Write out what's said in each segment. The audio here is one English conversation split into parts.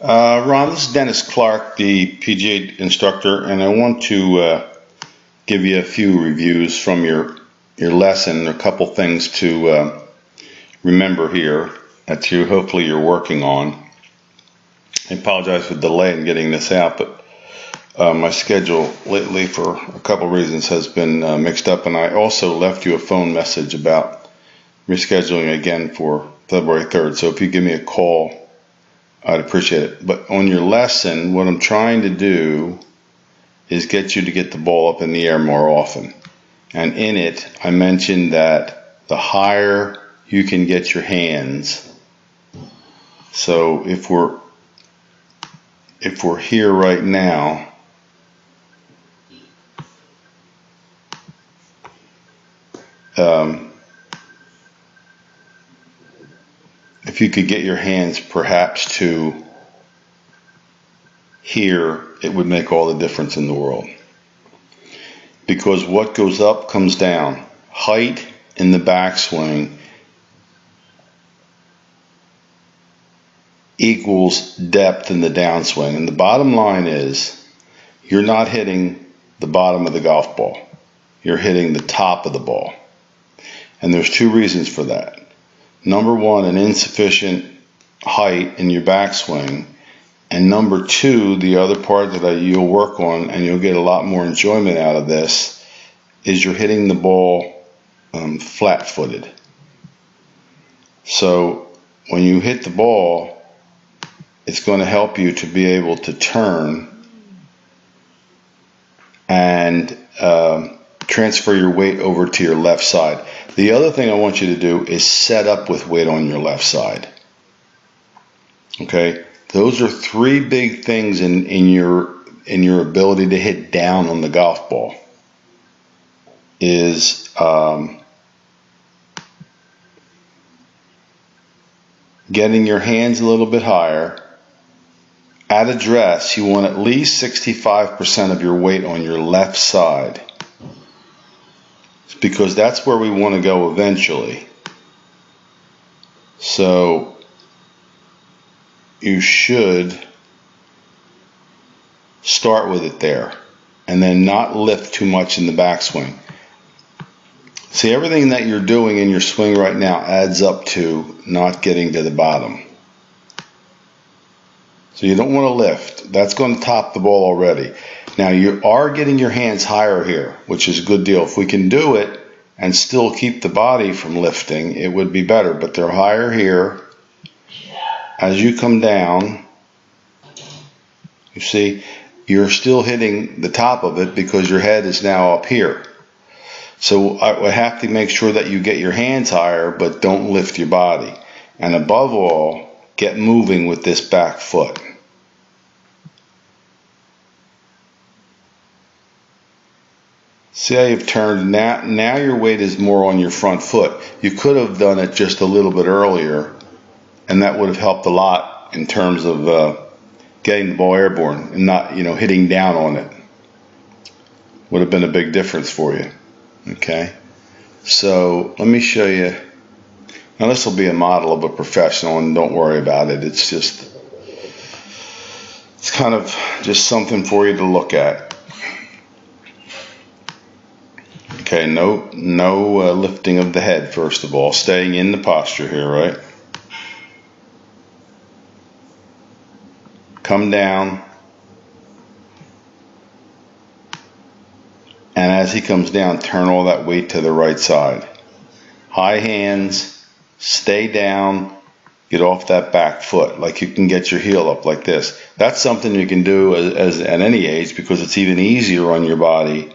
Ron, this is Dennis Clark, the PGA instructor, and I want to give you a few reviews from your lesson, a couple things to remember here that hopefully you're working on. I apologize for the delay in getting this out, but my schedule lately, for a couple reasons, has been mixed up, and I also left you a phone message about rescheduling again for February 3rd, so if you give me a call, I'd appreciate it. But on your lesson, what I'm trying to do is get you to get the ball up in the air more often. And in it, I mentioned that the higher you can get your hands. So if we're here right now, if you could get your hands perhaps to here, it would make all the difference in the world. Because what goes up comes down. Height in the backswing equals depth in the downswing. And the bottom line is, you're not hitting the bottom of the golf ball. You're hitting the top of the ball. And there's two reasons for that. Number one, an insufficient height in your backswing. And number two, the other part that you'll work on, and you'll get a lot more enjoyment out of this, is you're hitting the ball flat-footed. So when you hit the ball, it's going to help you to be able to turn and transfer your weight over to your left side. The other thing I want you to do is set up with weight on your left side. Okay, those are three big things in your ability to hit down on the golf ball. Is getting your hands a little bit higher. At address, you want at least 65% of your weight on your left side, because that's where we want to go eventually. So you should start with it there and then not lift too much in the backswing. See, everything that you're doing in your swing right now adds up to not getting to the bottom. So you don't want to lift. That's going to top the ball already. Now you are getting your hands higher here, which is a good deal. If we can do it and still keep the body from lifting, it would be better. But they're higher here. As you come down, you see, you're still hitting the top of it because your head is now up here. So I would have to make sure that you get your hands higher, but don't lift your body. And above all, get moving with this back foot. See how you've turned? Now your weight is more on your front foot. You could have done it just a little bit earlier, and that would have helped a lot in terms of getting the ball airborne and not, hitting down on it. Would have been a big difference for you. Okay, so let me show you. Now this will be a model of a professional, and don't worry about it. It's kind of just something for you to look at. Okay, no lifting of the head, first of all. Staying in the posture here, right? Come down. And as he comes down, turn all that weight to the right side. High hands, stay down, get off that back foot. Like you can get your heel up like this. That's something you can do at any age, because it's even easier on your body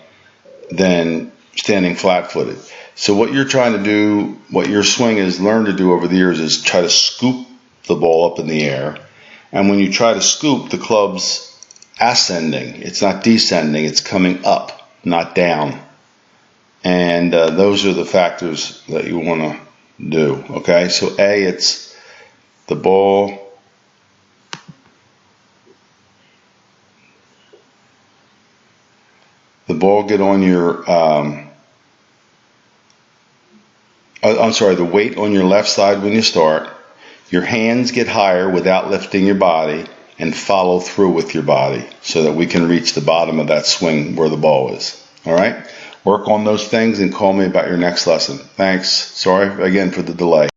than standing flat-footed. So what you're trying to do, what your swing has learned to do over the years, is try to scoop the ball up in the air. And when you try to scoop, the club's ascending. It's not descending, it's coming up, not down. And those are the factors that you want to do. Okay, so A, it's the ball get on your the weight on your left side when you start. Your hands get higher without lifting your body, and follow through with your body so that we can reach the bottom of that swing where the ball is. All right? Work on those things and call me about your next lesson. Thanks. Sorry again for the delay.